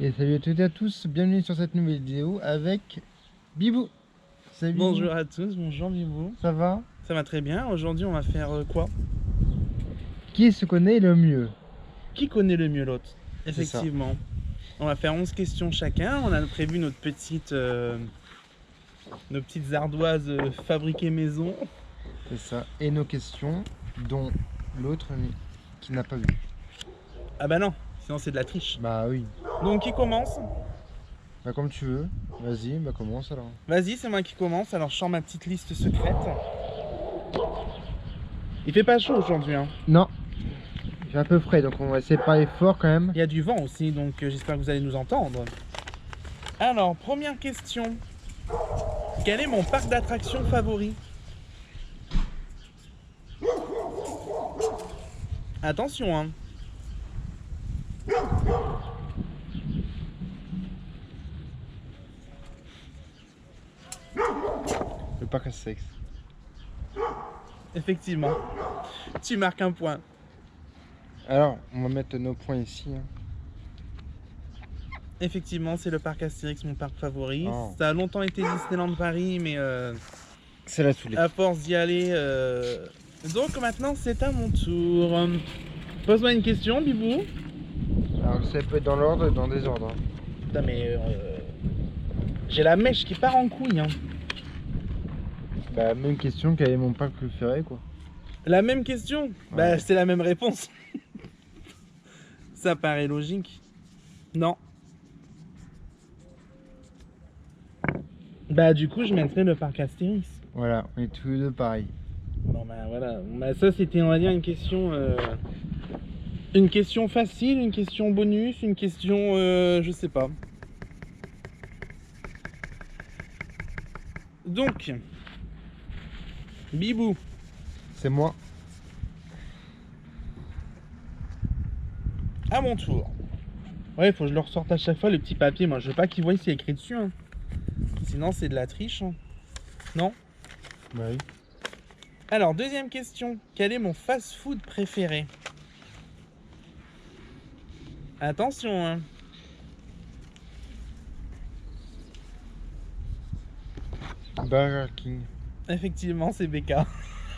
Et salut à toutes et à tous, bienvenue sur cette nouvelle vidéo avec Bibou. Salut Bibou. Bonjour à tous, bonjour Bibou. Ça va? Ça va très bien. Aujourd'hui, on va faire quoi? Qui se connaît le mieux? Qui connaît le mieux l'autre? C'est ça. Effectivement. On va faire 11 questions chacun. On a prévu nos petites ardoises fabriquées maison. C'est ça. Et nos questions, dont l'autre qui n'a pas vu. Ah bah non, sinon c'est de la triche. Bah oui. Donc qui commence? Bah comme tu veux. Vas-y, bah commence alors. Vas-y, c'est moi qui commence. Alors je sors ma petite liste secrète. Il fait pas chaud aujourd'hui, hein. Non. J'ai un peu frais, donc on va essayer de parler fort quand même. Il y a du vent aussi, donc j'espère que vous allez nous entendre. Alors, première question. Quel est mon parc d'attractions favori? Attention, hein. Le parc à sexe. Effectivement. Tu marques un point. Alors, on va mettre nos points ici. Hein. Effectivement, c'est le parc Astérix, mon parc favori. Oh. Ça a longtemps été Disneyland Paris, mais C'est la saoulée. à force d'y aller... Donc maintenant, c'est à mon tour. Pose-moi une question, Bibou. Alors ça peut être dans l'ordre et dans le désordre. Hein. Putain, mais... j'ai la mèche qui part en couille, hein. Bah même question, quel est mon parc préféré quoi. La même question? Bah, Ouais. c'est la même réponse. Ça paraît logique. Non. Bah, du coup, je mettrais le parc Astérix. Voilà, on est tous les deux pareils. Bon, bah, voilà. Bah, ça, c'était, on va dire, une question... Une question facile, une question bonus, une question... je sais pas. Donc... Bibou. C'est moi. À mon tour. Ouais, faut que je le ressorte à chaque fois, le petit papier. Moi, je veux pas qu'il voie s'il est écrit dessus. Hein. Sinon, c'est de la triche. Hein. Non? Bah oui. Alors, deuxième question. Quel est mon fast-food préféré? Attention, hein. Burger King. Effectivement, c'est BK.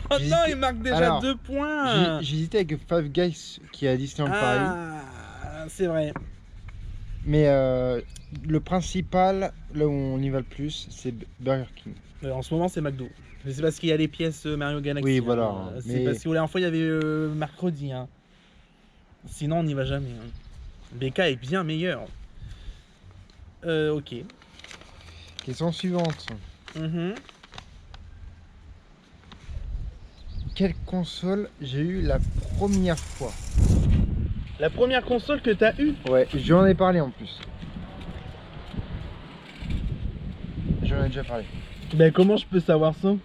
Oh J'hésitais- non, il marque déjà Alors, 2 points. J'hésitais avec Five Guys qui est à Disneyland Paris. Ah, c'est vrai. Mais le principal, là où on y va le plus, c'est Burger King. En ce moment, c'est McDo. Mais c'est parce qu'il y a les pièces Mario Galaxy. Oui, hein. voilà. C'est Mais- parce que la dernière fois, il y avait mercredi. Hein. Sinon, on n'y va jamais. Hein. BK est bien meilleur. Ok. Question suivante. Mhm. Quelle console j'ai eu la première fois? La première console que tu as eue? Ouais, j'en ai parlé en plus. J'en ai déjà parlé. Ben, comment je peux savoir ça?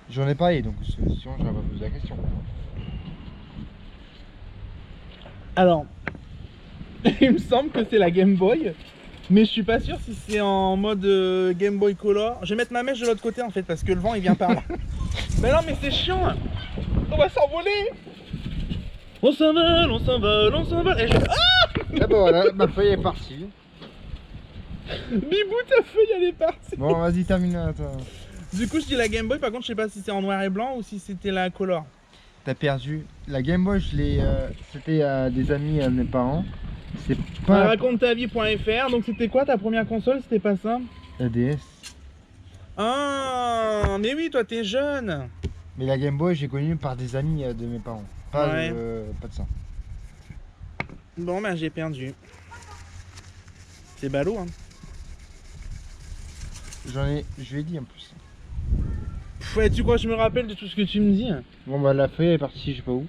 J'en ai parlé, donc sinon j'aurais pas posé la question. Alors, il me semble que c'est la Game Boy, mais je suis pas sûr si c'est en mode Game Boy Color. Je vais mettre ma mèche de l'autre côté en fait, parce que le vent il vient par là. Mais non, mais c'est chiant. On va s'envoler. On s'envole, on s'envole, on s'envole. Et je... Ah, Ah bah voilà, ma feuille est partie. Bibou, ta feuille elle est partie. Bon, vas-y, termine là, toi. Du coup, je dis la Game Boy. Par contre, je sais pas si c'est en noir et blanc ou si c'était la Color. T'as perdu. La Game Boy, c'était à des amis à mes parents. C'est pas Raconte-ta-vie.fr. Donc, c'était quoi ta première console? C'était pas ça? la DS. Ah, mais oui, toi t'es jeune. Mais la Game Boy, j'ai connu par des amis de mes parents. Pas, Ouais. pas de ça. Bon, ben j'ai perdu. C'est ballot, hein. Je lui ai dit en plus. Ouais, tu crois que je me rappelle de tout ce que tu me dis? Bon bah la feuille est partie, je sais pas où.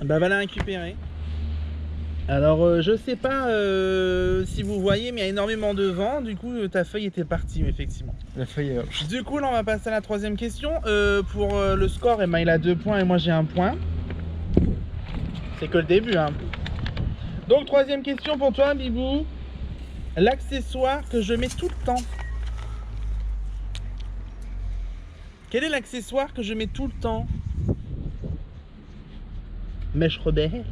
Bah va la récupérer. Alors je sais pas si vous voyez, mais il y a énormément de vent. Du coup ta feuille était partie effectivement. La feuille est... Du coup là on va passer à la troisième question. Pour le score, Emma il a 2 points et moi j'ai 1 point. C'est que le début hein. Donc troisième question pour toi Bibou. L'accessoire que je mets tout le temps. Quel est l'accessoire que je mets tout le temps? Mèche rebelle.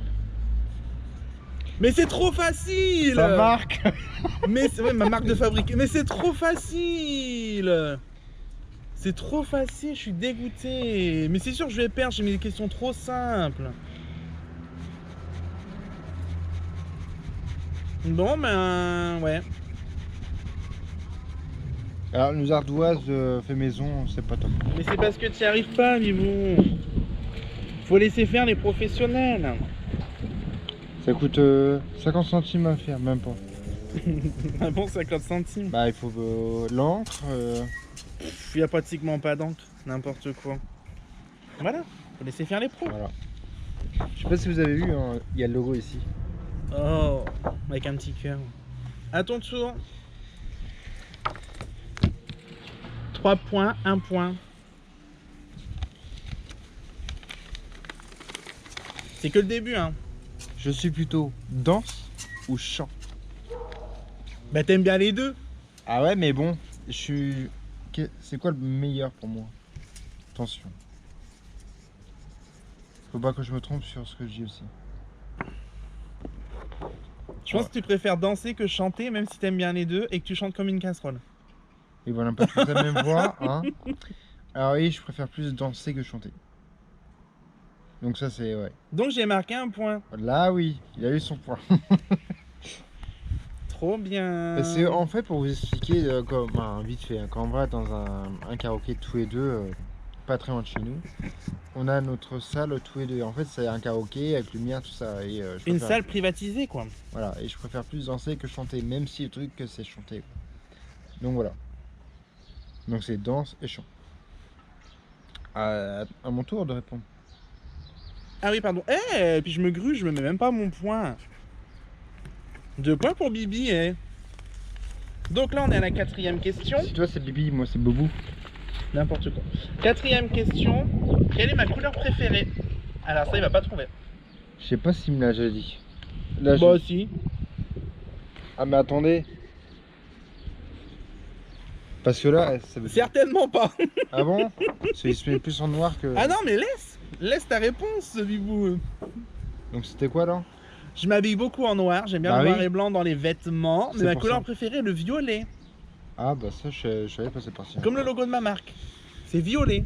Mais c'est trop facile. Ça marque. Mais c'est ouais, ma marque de fabrique. Mais c'est trop facile. C'est trop facile, je suis dégoûté. Mais c'est sûr que je vais perdre, j'ai mis des questions trop simples. Bon ben ouais. Alors, nos ardoises fait maison, c'est pas top. Mais c'est parce que tu n'y arrives pas, Vivon. Faut laisser faire les professionnels. Ça coûte 50 centimes à faire, même pas. Ah bon, 50 centimes. Bah, il faut l'encre. Il n'y a pratiquement pas d'encre, n'importe quoi. Voilà, faut laisser faire les pros. Voilà. Je sais pas si vous avez vu, hein, il y a le logo ici. Oh, avec un petit cœur. À ton tour. 3 points, 1 point. C'est que le début, hein. Je suis plutôt danse ou chant. Bah t'aimes bien les deux. Ah ouais, mais bon, je suis. C'est quoi le meilleur pour moi? Attention. Faut pas que je me trompe sur ce que je dis aussi. Je pense que tu préfères danser que chanter, même si t'aimes bien les deux et que tu chantes comme une casserole. Et voilà, pas toute la même voix, hein. Alors oui, je préfère plus danser que chanter. Donc ça c'est ouais. Donc j'ai marqué 1 point. Là oui, il a eu son point. Trop bien. C'est en fait pour vous expliquer comme vite fait, hein, quand on va dans un karaoké tous les deux, pas très loin de chez nous, on a notre salle tous les deux. En fait c'est un karaoké avec lumière tout ça. Et, Une salle privatisée quoi. Voilà, et je préfère plus danser que chanter, même si le truc que c'est chanter. Donc voilà. Donc c'est danse et chant. À mon tour de répondre. Ah oui pardon. Eh, puis je me grue, je me mets même pas mon point. 2 points pour Bibi, eh. Donc là on est à la 4e question. Si toi c'est Bibi, moi c'est Bobou. N'importe quoi. 4e question. Quelle est ma couleur préférée? Alors ça il va pas trouver. Je sais pas s'il me l'a déjà dit. Là, Moi aussi. Ah mais attendez. Parce que là, ça veut dire... Certainement pas. Ah bon? Il se met plus en noir que... Ah non mais laisse ta réponse, Bibou. Donc c'était quoi là? Je m'habille beaucoup en noir, j'aime bien Bah le noir oui. et blanc dans les vêtements, mais C'est ma pour couleur ça. préférée, le violet. Ah bah ça je savais pas c'est parti. Comme le logo de ma marque. C'est violet.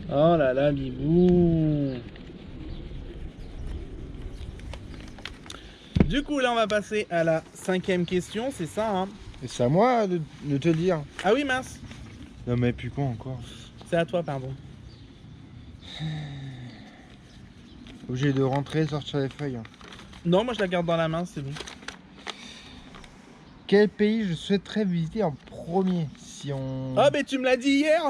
Oh là là, Bibou. Du coup, là, on va passer à la 5e question, c'est ça, hein? Et c'est à moi de te dire. Ah oui, mince. Non mais puis quoi encore? C'est à toi, pardon. Obligé de rentrer, sortir les feuilles. Non, moi, je la garde dans la main, c'est bon. Quel pays je souhaiterais visiter en premier si on... Ah, mais tu me l'as dit hier.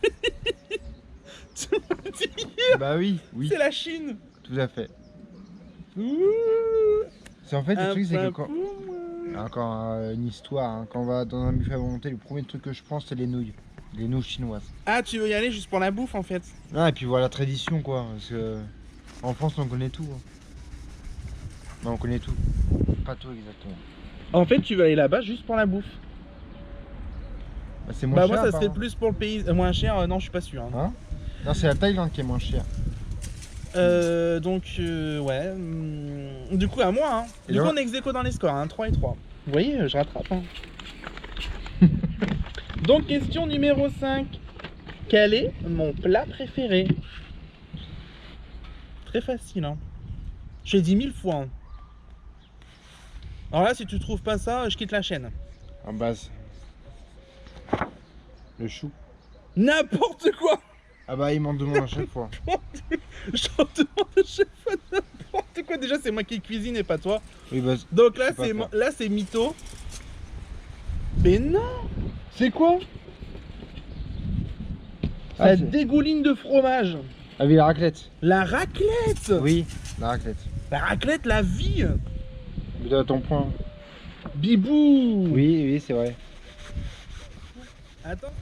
Tu me l'as dit hier. Bah oui, oui, C'est la Chine. tout à fait. Ouh. C'est en fait le Un truc c'est que point quand... pour moi. Encore une histoire, hein. Quand on va dans un buffet à volonté, le premier truc que je prends c'est les nouilles. Les nouilles chinoises. Ah, tu veux y aller juste pour la bouffe, en fait? Ah et puis voilà la tradition quoi, parce que en France on connaît tout. Hein. Non, on connaît tout. Pas tout exactement. En fait, tu veux aller là-bas juste pour la bouffe. Bah, c'est moins Bah cher. moi ça serait apparemment. plus pour le pays moins cher, non je suis pas sûr. Hein. Hein? Non, c'est la Thaïlande qui est moins chère. Donc ouais. Du coup à moi. Hein. Et Du coup là- on est ex-aequo dans les scores, hein, 3 et 3. Vous voyez, je rattrape. Hein. Donc question numéro 5. Quel est mon plat préféré? Très facile hein. J'ai dit 1000 fois. Hein. Alors là si tu trouves pas ça, je quitte la chaîne. En base. Le chou. N'importe quoi. Ah bah il m'en demande à chaque fois. J'en demande à chaque fois n'importe quoi. Déjà c'est moi qui cuisine et pas toi. Oui bah Donc là Je sais pas c'est faire. mytho. Mais non. C'est quoi? Ah, Ça c'est- dégouline de fromage. Ah oui la raclette. La raclette. Oui, la raclette. La raclette, la vie. Mais t'as ton point. Bibou. Oui, c'est vrai. Attends.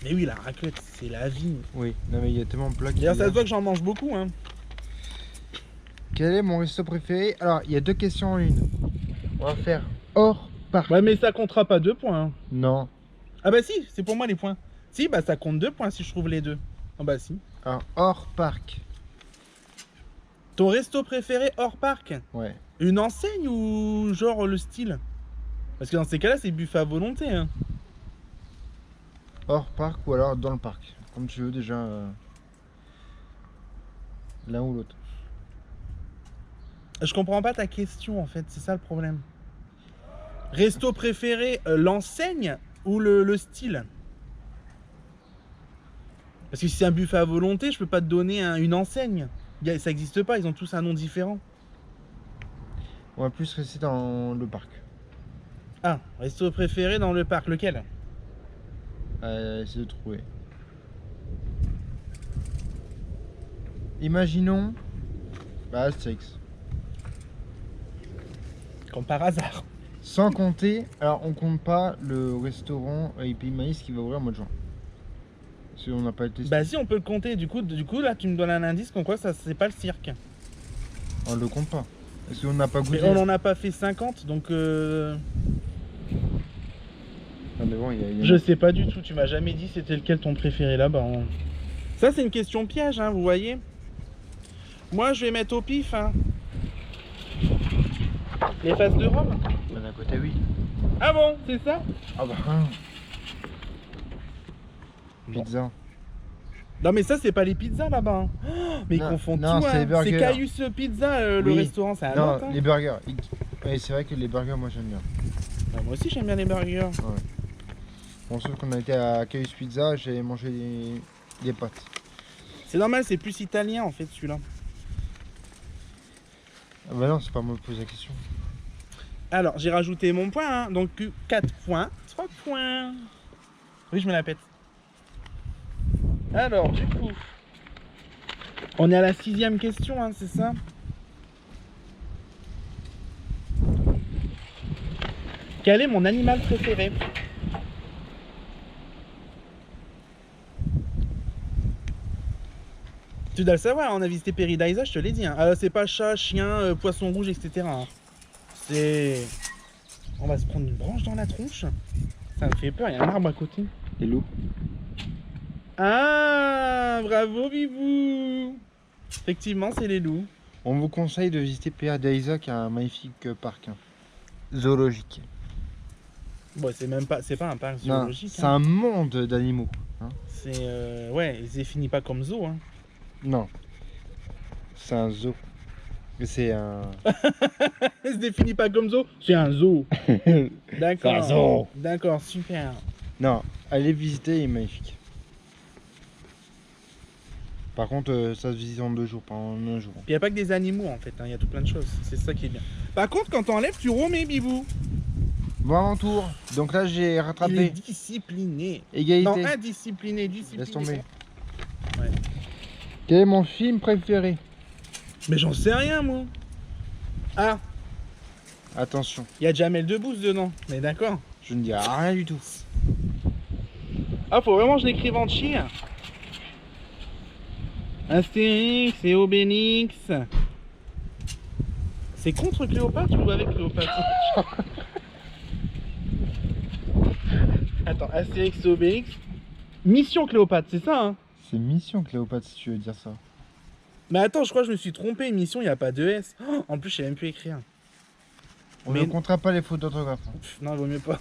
Mais oui, la raclette, c'est la vie. Oui. Non mais il y a tellement de plats qui... D'ailleurs, ça se voit que j'en mange beaucoup. Hein. Quel est mon resto préféré? Alors, il y a 2 questions en une. On va faire hors parc. Ouais, mais ça comptera pas 2 points. Hein. Non. Ah bah si, c'est pour moi les points. Si, bah ça compte 2 points si je trouve les deux. Ah bah si. Alors, hors parc. Ton resto préféré hors parc? Ouais. Une enseigne ou genre le style? Parce que dans ces cas-là, c'est buffet à volonté. Hein. Hors parc ou alors dans le parc. Comme tu veux déjà. L'un ou l'autre. Je comprends pas ta question en fait, c'est ça le problème. Resto préféré, l'enseigne ou le style? Parce que si c'est un buffet à volonté, je peux pas te donner une enseigne. Ça existe pas, ils ont tous un nom différent. On va plus rester dans le parc. Ah, resto préféré dans le parc, lequel? Essayer de trouver. Imaginons. Bah, Astérix. Comme par hasard. Sans compter. Alors, on compte pas le restaurant Pays Maïs qui va ouvrir au mois de juin. Parce qu'on n'a pas été. Bah si, on peut le compter. Du coup là, tu me donnes un indice comme quoi ça c'est pas le cirque. On le compte pas. Parce qu'on n'a pas goûté. Mais on en a pas fait 50, donc Non, mais bon, il y a je sais pas du tout. Tu m'as jamais dit c'était lequel ton préféré là-bas. Hein. Ça c'est une question piège, hein, vous voyez. Moi je vais mettre au pif. Hein. Les faces de Rome. D'un côté, oui. Ah bon, c'est ça? Ah bah. Pizza. Non mais ça c'est pas les pizzas là-bas. Hein. Oh, mais ils Non, confondent non, tout. c'est les Hein. burgers. C'est Caius Pizza le Oui. restaurant, c'est à Non, Nantes. Hein. les burgers. Oui, c'est vrai que les burgers, moi j'aime bien. Ah, moi aussi j'aime bien les burgers. Ouais. Bon, sauf qu'on a été à Caius Pizza, j'ai mangé des pâtes. C'est normal, c'est plus italien en fait celui-là. Ah bah non, c'est pas moi qui pose la question. Alors j'ai rajouté mon point, hein. Donc 4 points, 3 points. Oui, je me la pète. Alors du coup, on est à la 6e question, hein, c'est ça? Quel est mon animal préféré? Tu dois le savoir, on a visité Paradise, je te l'ai dit. Hein. C'est pas chat, chien, poisson rouge, etc. Hein. C'est... On va se prendre une branche dans la tronche. Ça me fait peur, il y a un arbre à côté. Les loups. Ah, bravo Bibou. Effectivement, c'est les loups. On vous conseille de visiter Paradise qui a un magnifique parc zoologique. Bon, c'est même pas, c'est pas un parc Non, zoologique. c'est Hein. un monde d'animaux. Hein. C'est ouais, il se définit pas comme zoo. Hein. Non, c'est un zoo. C'est un. Il se définit pas comme zoo. C'est un zoo. D'accord. C'est un zoo. D'accord, super. Non, allez visiter, il est magnifique. Par contre, ça se visite en 2 jours, pas en 1 jour. Il n'y a pas que des animaux en fait, il y a tout plein de choses. C'est ça qui est bien. Par contre, quand t'enlèves, tu remets Bibou. Bon, en tour. Donc là, j'ai Il est rattrapé. discipliné. Égalité. Non, indiscipliné, discipliné. Laisse tomber. Ouais. Quel est mon film préféré? Mais j'en sais rien moi. Ah, Attention, il y a Jamel Debbouze dedans. Mais d'accord. je ne dis rien du tout. Ah, faut vraiment que je l'écrive en chien. Astérix et Obélix. C'est contre Cléopâtre ou avec Cléopâtre? Attends, Astérix et Obélix. Mission Cléopâtre, c'est ça hein? C'est Mission Cléopâtre si tu veux dire ça. Mais attends, je crois que je me suis trompé. Mission, il n'y a pas de S. Oh, en plus, je sais même plus écrire. On Mais- ne comptera pas les fautes d'orthographe. Hein. Pff, non, il vaut mieux pas.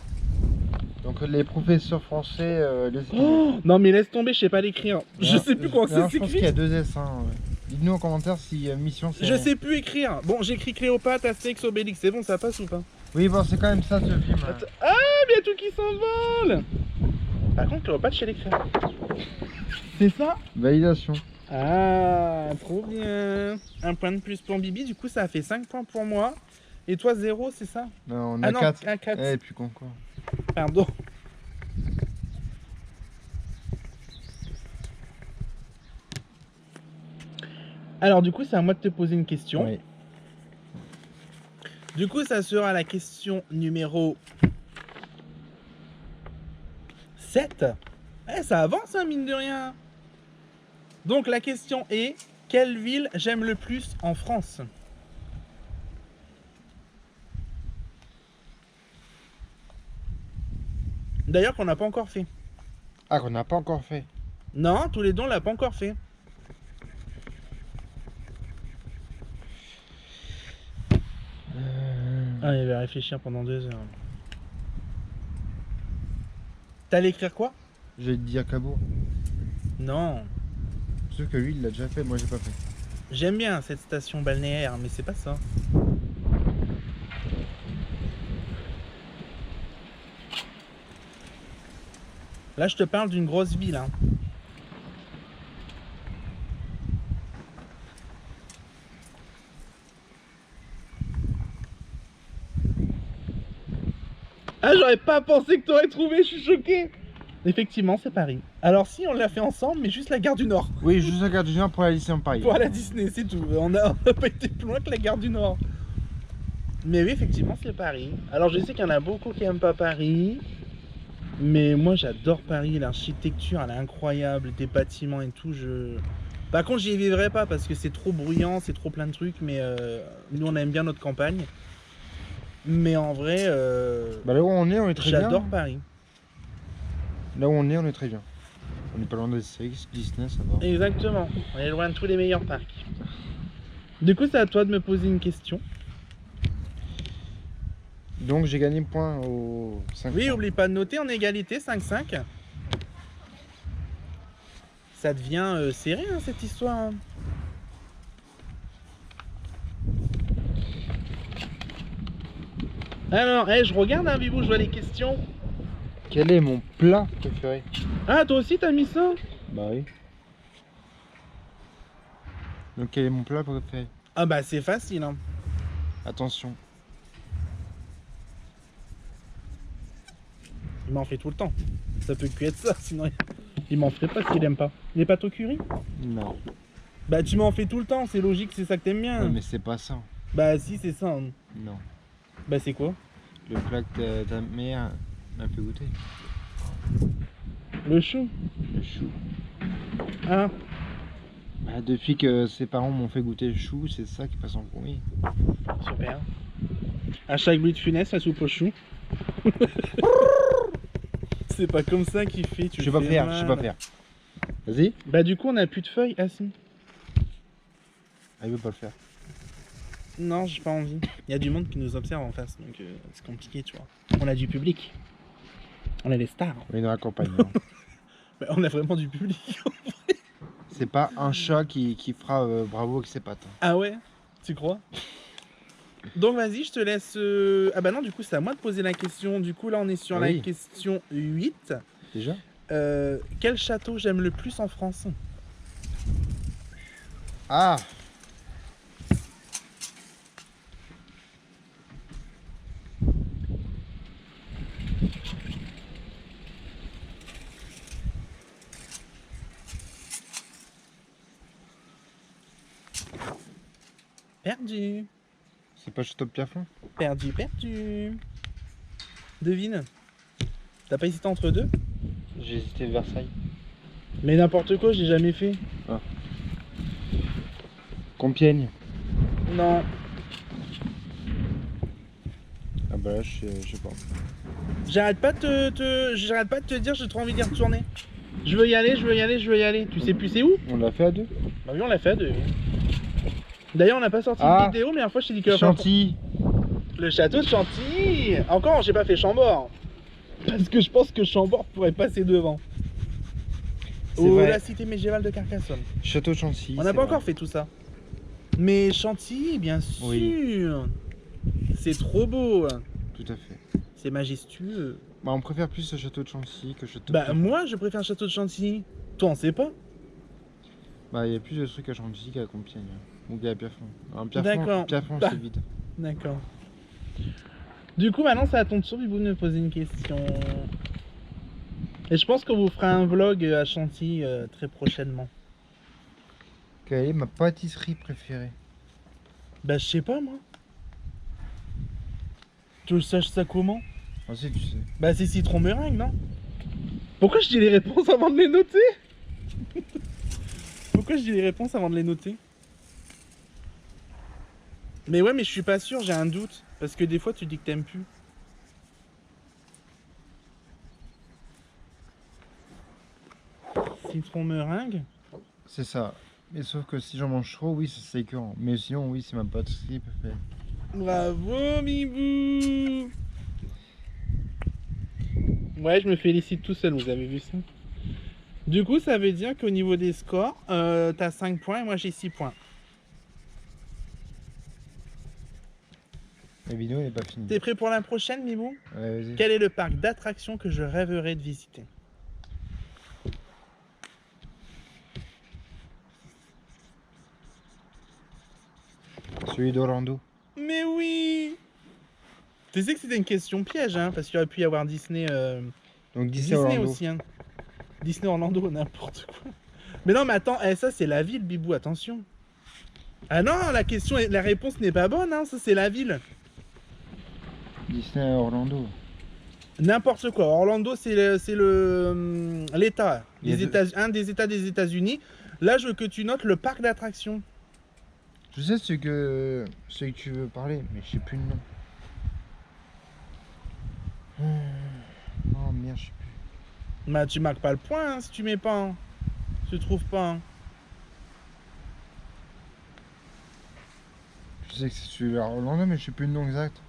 Donc les professeurs français, laissez tomber. Oh, non, mais laisse tomber, je sais pas l'écrire. Je sais plus comment ça Je pense qu'il y a s'écrit. 2 S. Hein, ouais. Dites-nous en commentaire si Mission c'est. Je sais plus écrire. Bon, j'écris Cléopâtre, Astérix, Obélix. C'est bon, ça passe ou pas? Oui, bon, c'est quand même ça ce film. Hein. Attends. Ah, mais y a tout qui s'envole. Par contre, Cléopâtre, je sais l'écrire. C'est ça? Validation. Ah, trop bien. Un point de plus pour Bibi. Du coup, ça a fait 5 points pour moi. Et toi, 0, c'est ça? Non, on Ah a non, 4. un 4. Eh, plus con quoi. Pardon. Alors du coup, c'est à moi de te poser une question. Oui. Du coup, ça sera la question numéro 7. Eh, ça avance, hein, mine de rien. Donc la question est, quelle ville j'aime le plus en France? D'ailleurs, qu'on n'a pas encore fait. Ah, qu'on n'a pas encore fait. Non, tous les deux, on l'a pas encore fait. Ah, il va réfléchir pendant 2 heures. T'allais écrire quoi? Je vais te dire Cabourg. Non. Sauf que lui, il l'a déjà fait, moi j'ai pas fait. J'aime bien cette station balnéaire, mais c'est pas ça. Là, je te parle d'une grosse ville. Hein. Ah, j'aurais pas pensé que t'aurais trouvé, je suis choqué. Effectivement, c'est Paris. Alors si, on l'a fait ensemble, mais juste la gare du Nord. Oui, juste la gare du Nord pour aller ici en Paris. Pour aller à Disney, c'est tout. On a pas été plus loin que la gare du Nord. Mais oui, effectivement, c'est Paris. Alors je sais qu'il y en a beaucoup qui aiment pas Paris. Mais moi, j'adore Paris. L'architecture, elle est incroyable. Des bâtiments et tout. Par contre, j'y vivrai pas parce que c'est trop bruyant, c'est trop plein de trucs. Mais nous, on aime bien notre campagne. Mais en vrai, Bah là où on est très bien. j'adore Paris. Là où on est très bien. On n'est pas loin de Astérix, Disney, ça va. Exactement. On est loin de tous les meilleurs parcs. Du coup, c'est à toi de me poser une question. Donc j'ai gagné point au 5. Oui, oublie pas de noter en égalité 5-5. Ça devient serré hein, cette histoire. Hein. Alors, je regarde un Bibou, je vois les questions. Quel est mon plat préféré? Ah, toi aussi t'as mis ça? Bah oui. Donc quel est mon plat préféré? Ah bah c'est facile. Hein. Attention. Il m'en fait tout le temps. Ça peut que être ça, sinon il m'en ferait pas s'il aime pas. Les pâtes au curry? Non. Bah tu m'en fais tout le temps, c'est logique, c'est ça que t'aimes bien. Ouais, mais c'est pas ça. Bah si, c'est ça. Hein. Non. Bah c'est quoi? Le plat que ta mère m'a fait goûter. Le chou. Le chou. Ah, Bah, depuis que ses parents m'ont fait goûter le chou, c'est ça qui passe en premier. super. À chaque bruit de funeste, la soupe au chou. C'est pas comme ça qu'il fait, tu Je sais le pas fais faire, mal. je sais pas faire. Vas-y. Bah du coup on a plus de feuilles, ah si. Ah, il veut pas le faire. Non, j'ai pas envie. Il y a du monde qui nous observe en face, donc c'est compliqué, tu vois. On a du public. On est les stars. On est dans la campagne. Hein. Bah, on a vraiment du public. C'est pas un chat qui fera bravo avec ses pattes. Ah ouais? Tu crois? Donc vas-y, je te laisse... Ah bah non, du coup c'est à moi de poser la question. Du coup là on est sur la Oui. question 8. Déjà? Quel château j'aime le plus en France? Ah! Perdu. C'est pas Château de Pierrefonds? Perdu, perdu. Devine. T'as pas hésité entre deux? J'ai hésité Versailles. Mais n'importe quoi, j'ai jamais fait. Compiègne. Non. Ah bah là, je sais pas. J'arrête pas de te dire, j'ai trop envie d'y retourner. Je veux y aller, je veux y aller, je veux y aller. Tu sais plus c'est où? On l'a fait à deux? Bah oui, on l'a fait à deux. D'ailleurs, on n'a pas sorti de vidéo, mais la fois je t'ai dit que... Chantilly. Le château de Chantilly. Encore, j'ai pas fait Chambord. Parce que je pense que Chambord pourrait passer devant. Ou vrai. la cité médiévale de Carcassonne. Château de Chantilly. On n'a c'est pas vrai. encore fait tout ça. Mais Chantilly, bien sûr. Oui. C'est trop beau. Tout à fait. C'est majestueux. Bah, on préfère plus le château de Chantilly que le château de Bah Pierrefonds. moi, je préfère le château de Chantilly. Toi, on sait pas. Bah, il y a plus de trucs à Chantilly qu'à Compiègne. Ou qu'à Pierrefonds. Alors, Pierrefonds, D'accord. Pierrefonds Bah. c'est vide. D'accord. Du coup, maintenant, c'est à ton tour, vous de me poser une question. Et je pense qu'on vous fera un vlog à Chantilly très prochainement. Quelle est ma pâtisserie préférée? Bah, je sais pas, moi. Tu le saches ça comment? Ah si, tu sais. Bah, c'est citron meringue, non? Pourquoi je dis les réponses avant de les noter? Pourquoi je dis les réponses avant de les noter? Mais ouais, mais je suis pas sûr, j'ai un doute. Parce que des fois, tu dis que t'aimes plus. Citron meringue? C'est ça. Mais sauf que si j'en mange trop, oui, c'est écœurant. Mais sinon, oui, c'est ma pâtisserie préférée. Bravo, Mibou. Ouais, je me félicite tout seul, vous avez vu ça? Du coup, ça veut dire qu'au niveau des scores, t'as 5 points et moi j'ai 6 points. La vidéo n'est pas finie. T'es prêt pour la prochaine, Mibou? Ouais, vas-y. Quel est le parc d'attractions que je rêverais de visiter? Celui d'Orlando. Mais oui! Tu sais que c'était une question piège, hein, parce qu'il aurait pu y avoir Disney, Donc Disney Orlando. aussi, hein. Disney Orlando, n'importe quoi. Mais non, mais attends, ça c'est la ville, Bibou, attention. Ah non, la réponse n'est pas bonne, hein, ça c'est la ville. Disney Orlando. N'importe quoi. Orlando, c'est l'État, Il y a un des États des États-Unis. Là, je veux que tu notes le parc d'attractions. Je sais ce que tu veux parler, mais je sais plus le nom. Oh merde, je sais plus. Bah, tu marques pas le point hein, si tu mets pas. Hein. Si tu trouves pas. Hein. Je sais que c'est celui-là Orlando, mais je sais plus le nom exact.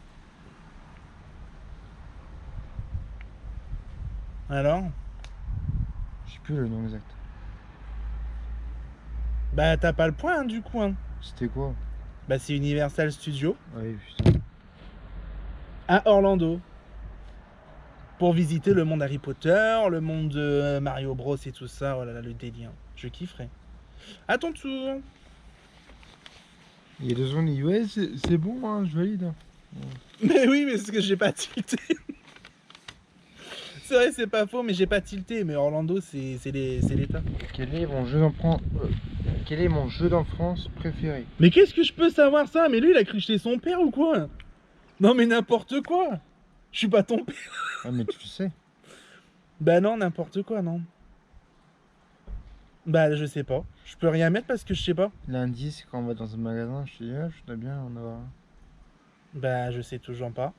Alors? Je sais plus le nom exact. Bah, t'as pas le point hein, du coup. Hein. C'était quoi? Bah, c'est Universal Studios Ah oui, putain. à Orlando. Pour visiter le monde Harry Potter, le monde de Mario Bros et tout ça. Oh là là, le délire. Je kifferais. À ton tour. Il y a 2 secondes, il dit ouais, c'est bon, hein, je valide. Hein. Mais oui, mais c'est ce que j'ai pas tilté. C'est vrai, c'est pas faux, mais j'ai pas tilté. Mais Orlando, c'est l'État. Quel est mon jeu d'enfance préféré? Mais qu'est-ce que je peux savoir ça? Mais lui, il a cru que j'étais son père ou quoi? Non, mais n'importe quoi. Je suis pas ton père. Ah, mais tu le sais. Bah non, n'importe quoi, non. Bah, je sais pas. Je peux rien mettre parce que je sais pas. Lundi, c'est quand on va dans un magasin, je te dis, ah, je voudrais bien en avoir un. Bah, je sais toujours pas.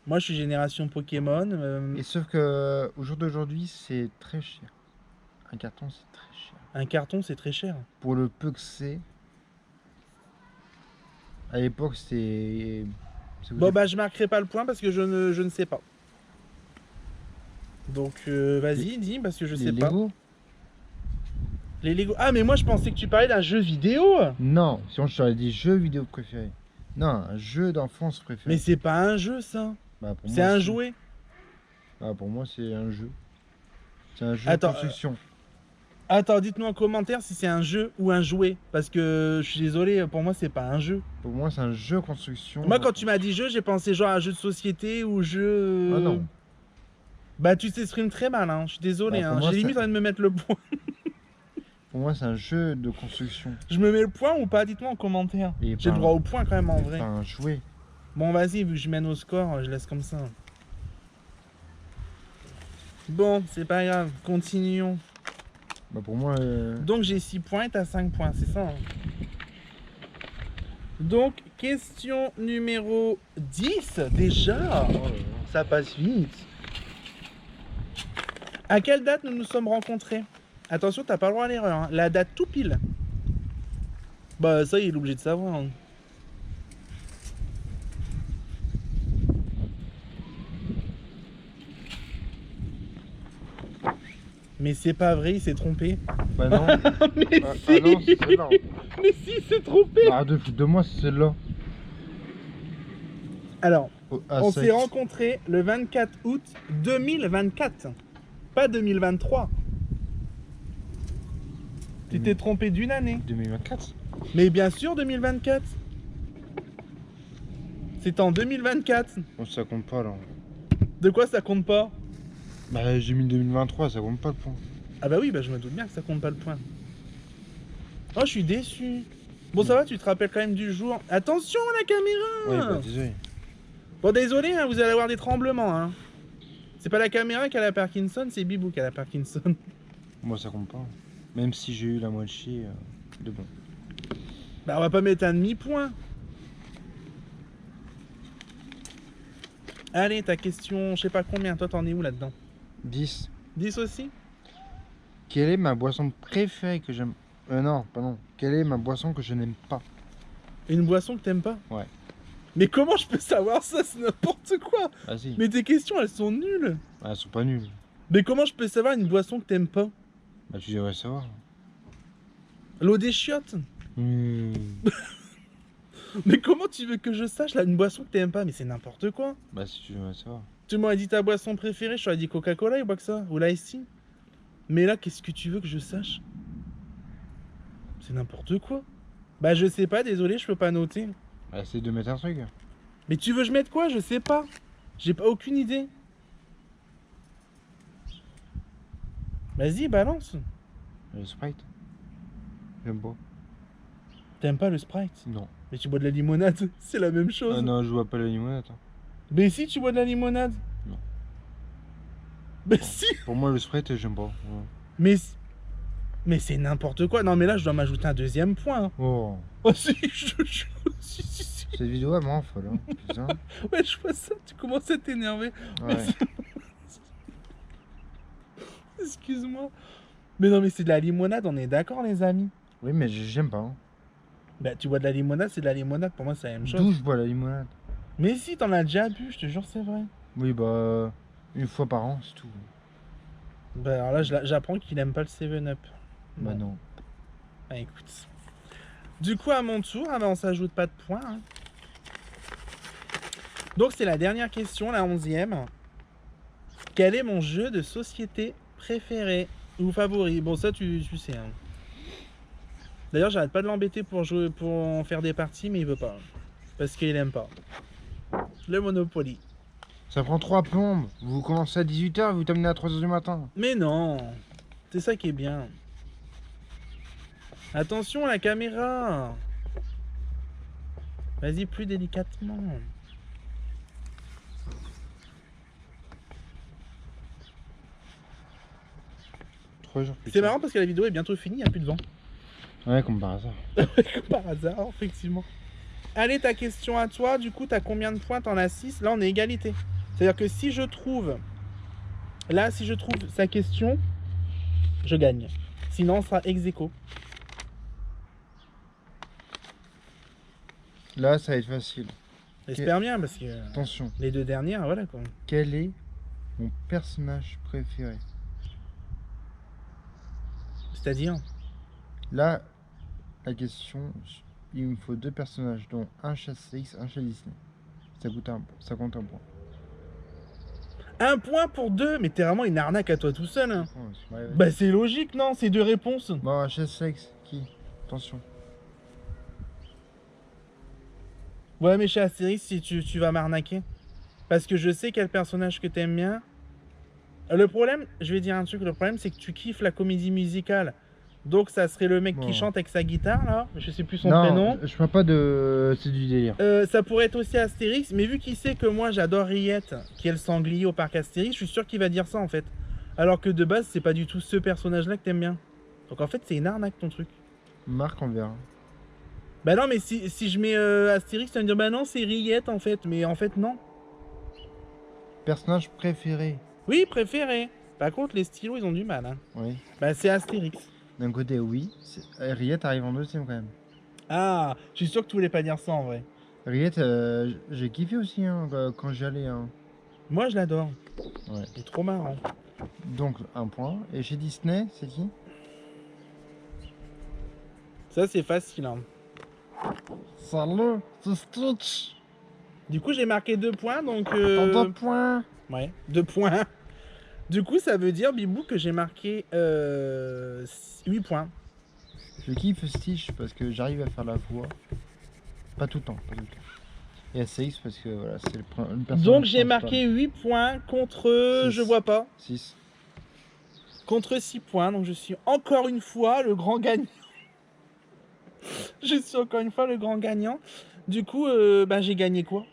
Moi, je suis génération Pokémon. Et sauf que au jour d'aujourd'hui, c'est très cher. Un carton, c'est très cher. Un carton, c'est très cher. Pour le peu que c'est. À l'époque, c'était. Bon, bah, je marquerai pas le point parce que je ne sais pas. Donc, vas-y, dis, parce que je sais pas. Lego? Les Lego. Ah, mais moi, je pensais que tu parlais d'un jeu vidéo. Non, sinon je t'aurais dit jeux vidéo préférés. Non, un jeu d'enfance préféré. Mais c'est pas un jeu, ça. Bah, pour C'est moi, un jouet. Bah, pour moi, c'est un jeu. C'est un jeu Attends, de construction. Attends, dites-nous en commentaire si c'est un jeu ou un jouet. Parce que je suis désolé, pour moi, c'est pas un jeu. Pour moi, c'est un jeu de construction. Moi, quand tu m'as dit jeu, j'ai pensé genre à un jeu de société ou jeu. Ah non. Bah, tu t'exprimes très mal, hein. Je suis désolé, Bah, hein. pour moi, J'ai limite c'est- envie de me mettre le point. Pour moi, c'est un jeu de construction. Je me mets le point ou pas? Dites-moi en commentaire. Et J'ai pas le droit au point quand même en vrai. Pas un jouet. Bon, vas-y, vu que je mène au score, je laisse comme ça. Bon, c'est pas grave, continuons. Bah, pour moi. Donc j'ai 6 points et t'as 5 points, c'est ça hein. Donc, question numéro 10, déjà. Oh là là. Ça passe vite. À quelle date nous nous sommes rencontrés? Attention, t'as pas le droit à l'erreur. Hein. La date tout pile. Bah ça, il est obligé de savoir. Hein. Mais c'est pas vrai, il s'est trompé. Bah, non. Mais Ah, si, non, c'est celle-là. mais si, il s'est trompé. Arrête de foutre de moi, c'est celle-là. Alors, Ah, on ça- s'est rencontrés le 24 août 2024. Pas 2023. Tu t'es trompé d'une année. 2024. Mais bien sûr 2024. C'est en 2024. Bon, ça compte pas là. De quoi ça compte pas? Bah, j'ai mis 2023, ça compte pas le point. Ah bah oui, bah je me doute bien que ça compte pas le point. Oh, je suis déçu. Bon, ça va, tu te rappelles quand même du jour. Attention à la caméra. Ouais, bah, désolé. Bon, désolé, hein, vous allez avoir des tremblements. Hein. C'est pas la caméra qui a la Parkinson, c'est Bibou qui a la Parkinson. Moi, ça compte pas. Même si j'ai eu la moitié de bon. Bah on va pas mettre un demi-point. Allez, ta question, je sais pas combien, toi t'en es où là-dedans? 10. 10 aussi? Quelle est ma boisson préférée que j'aime? Non, pardon. Quelle est ma boisson que je n'aime pas? Une boisson que t'aimes pas? Ouais. Mais comment je peux savoir ça? C'est n'importe quoi. Ah si. Mais tes questions, elles sont nulles. Ah, elles sont pas nulles. Mais comment je peux savoir une boisson que t'aimes pas? Bah tu devrais savoir. L'eau des chiottes? Hmm. Mais comment tu veux que je sache là une boisson que t'aimes pas? Mais c'est n'importe quoi. Bah si tu devrais savoir. Tu m'aurais dit ta boisson préférée, je t'aurais dit Coca-Cola, il boit que ça. Ou l'Ice Tea. Mais là, qu'est-ce que tu veux que je sache? C'est n'importe quoi. Bah je sais pas, désolé, je peux pas noter. Bah essaye de mettre un truc. Mais tu veux que je mette quoi? Je sais pas. J'ai pas aucune idée. Vas-y, balance. Le Sprite. J'aime pas. T'aimes pas le Sprite? Non. Mais tu bois de la limonade, c'est la même chose. Ah non, je vois pas la limonade. Hein. Mais si tu bois de la limonade. Non. Mais si. Pour moi, le Sprite, j'aime pas. Ouais. Mais c'est n'importe quoi. Non mais là je dois m'ajouter un deuxième point. Oh. Oh si, si. Cette vidéo, elle me rend folle. Hein. Putain. Ouais, je vois ça, tu commences à t'énerver. Ouais. Excuse-moi. Mais non mais c'est de la limonade, on est d'accord les amis? Oui, mais j'aime pas. Hein. Bah tu bois de la limonade, c'est de la limonade, pour moi c'est la même chose. D'où je bois la limonade? Mais si, t'en as déjà bu, je te jure c'est vrai. Oui, bah, une fois par an, c'est tout. Bah alors là j'apprends qu'il aime pas le 7-Up. Bah non. Ah écoute. Du coup à mon tour, ah bah, on s'ajoute pas de points. Hein. Donc c'est la dernière question, la 11e. Quel est mon jeu de société préféré ou favori? Bon ça tu sais. Hein. D'ailleurs j'arrête pas de l'embêter pour jouer, pour en faire des parties, mais il veut pas. Parce qu'il aime pas. Le Monopoly. Ça prend 3 plombes. Vous commencez à 18h, vous terminez à 3h du matin. Mais non. C'est ça qui est bien. Attention à la caméra. Vas-y plus délicatement. C'est marrant parce que la vidéo est bientôt finie, il n'y a plus de vent. Ouais, comme par hasard. Comme par hasard, effectivement. Allez, ta question à toi, du coup, t'as combien de points? T'en as 6. Là, on est égalité. C'est-à-dire que si je trouve... Là, si je trouve sa question, je gagne. Sinon, on sera ex aequo. Là, ça va être facile. J'espère bien, parce que... Attention. Les deux dernières, voilà quoi. Quel est mon personnage préféré? C'est-à-dire? Là, la question, il me faut 2 personnages, dont un chat CX, un chat Disney. Ça compte un point. Un point pour 2? Mais t'es vraiment une arnaque à toi tout seul. Hein. Ouais. Bah c'est logique, non? C'est 2 réponses. Bon, un chat CX, qui? Attention. Ouais, mais chez Astérix, si tu vas m'arnaquer. Parce que je sais quel personnage que t'aimes bien. Le problème, je vais dire un truc, le problème c'est que tu kiffes la comédie musicale. Donc ça serait le mec qui chante avec sa guitare là, je sais plus son prénom. Je parle pas de... c'est du délire. Ça pourrait être aussi Astérix, mais vu qu'il sait que moi j'adore Riette, qui est le sanglier au parc Astérix, je suis sûr qu'il va dire ça en fait. Alors que de base c'est pas du tout ce personnage là que t'aimes bien. Donc en fait c'est une arnaque ton truc. Marc, on verra. Bah non mais si je mets Astérix, tu vas me dire bah non c'est Riette en fait, mais en fait non. Personnage préféré? Oui, préféré. Par contre les stylos ils ont du mal. Hein. Oui. Bah c'est Astérix. D'un côté, oui. Riette arrive en deuxième quand même. Ah, je suis sûr que tu voulais pas dire ça en vrai. Riette, j'ai kiffé aussi hein, quand j'y allais. Hein. Moi je l'adore. Ouais. Il est trop marrant. Donc, un point. Et chez Disney, c'est qui? Ça c'est facile. Hein. Salut, c'est Stitch. Du coup j'ai marqué 2 points donc... 2 points. Ouais, 2 points. Du coup ça veut dire Bibou que j'ai marqué 8 points. Je kiffe Stitch parce que j'arrive à faire la voix. Pas tout le temps, pas tout le temps. Et Astérix parce que voilà, c'est le personnage. Donc j'ai marqué 8 points contre... 6. Je vois pas. 6. Contre 6 points, donc je suis encore une fois le grand gagnant. Je suis encore une fois le grand gagnant. Du coup, bah, j'ai gagné quoi?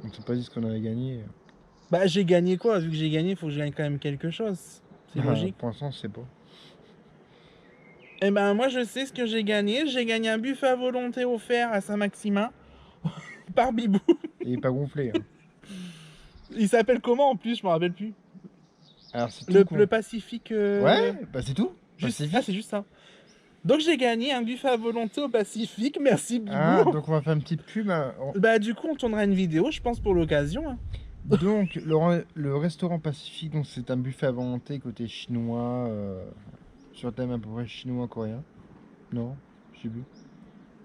On s'est pas dit ce qu'on avait gagné. Bah j'ai gagné quoi? Vu que j'ai gagné, il faut que je gagne quand même quelque chose. C'est logique. Pour l'instant, c'est pas. Eh ben moi je sais ce que j'ai gagné. J'ai gagné un buffet à volonté offert à Saint-Maximin par Bibou. Il est pas gonflé. Hein. Il s'appelle comment en plus? Je me rappelle plus. Alors, c'est Le Pacifique. Ouais, bah c'est tout. Juste... Pacifique. Ah c'est juste ça. Donc j'ai gagné un buffet à volonté au Pacifique, merci Bibou. Ah, donc on va faire une petite pub. Bah du coup on tournera une vidéo, je pense pour l'occasion. Hein. Donc le restaurant Pacifique, donc c'est un buffet à volonté côté chinois, sur le thème à peu près chinois-coréen. Non, je sais plus.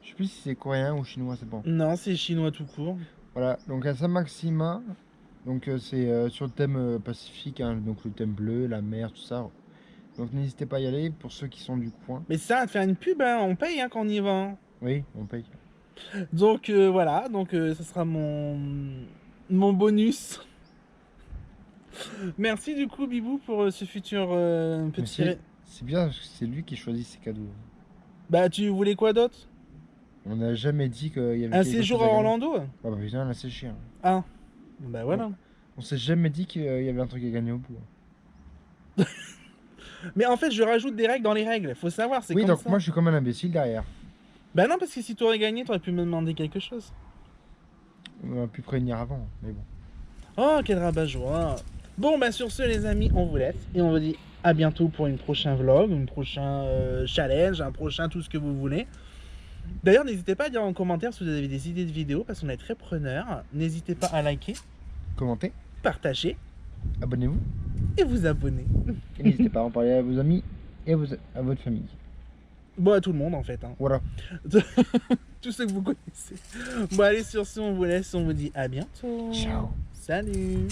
Je sais plus si c'est coréen ou chinois, c'est bon. Non, c'est chinois tout court. Voilà, donc à Saint-Maximin, donc c'est sur le thème pacifique, hein, donc le thème bleu, la mer, tout ça. Donc n'hésitez pas à y aller pour ceux qui sont du coin. Mais ça, de faire une pub, hein, on paye hein, quand on y va. Hein. Oui, on paye. Donc voilà, donc ça sera mon bonus. Merci du coup Bibou pour ce futur petit... C'est bien parce que c'est lui qui choisit ses cadeaux. Bah tu voulais quoi d'autre? On n'a jamais dit qu'il y avait Un quelque séjour chose à gagner. Orlando? Ah bah putain, là c'est chiant. Ah, bah voilà. On s'est jamais dit qu'il y avait un truc à gagner au bout. Mais en fait, je rajoute des règles dans les règles. Faut savoir, c'est Oui, comme donc ça. moi je suis comme un imbécile derrière. Bah non, parce que si tu aurais gagné, t'aurais pu me demander quelque chose. On aurait pu prévenir avant, mais bon. Oh, quel rabat-joie. Bon, bah sur ce, les amis, on vous laisse. Et on vous dit à bientôt pour une prochain vlog, un prochain challenge, un prochain tout ce que vous voulez. D'ailleurs, n'hésitez pas à dire en commentaire si vous avez des idées de vidéos, parce qu'on est très preneurs. N'hésitez pas à liker, Commentez, partager abonnez-vous. et vous abonner. Et n'hésitez pas à en parler à vos amis et à votre famille. Bon, à tout le monde en fait. Hein. Voilà. Tous ceux que vous connaissez. Bon, allez, sur ce, on vous laisse. On vous dit à bientôt. Ciao. Salut.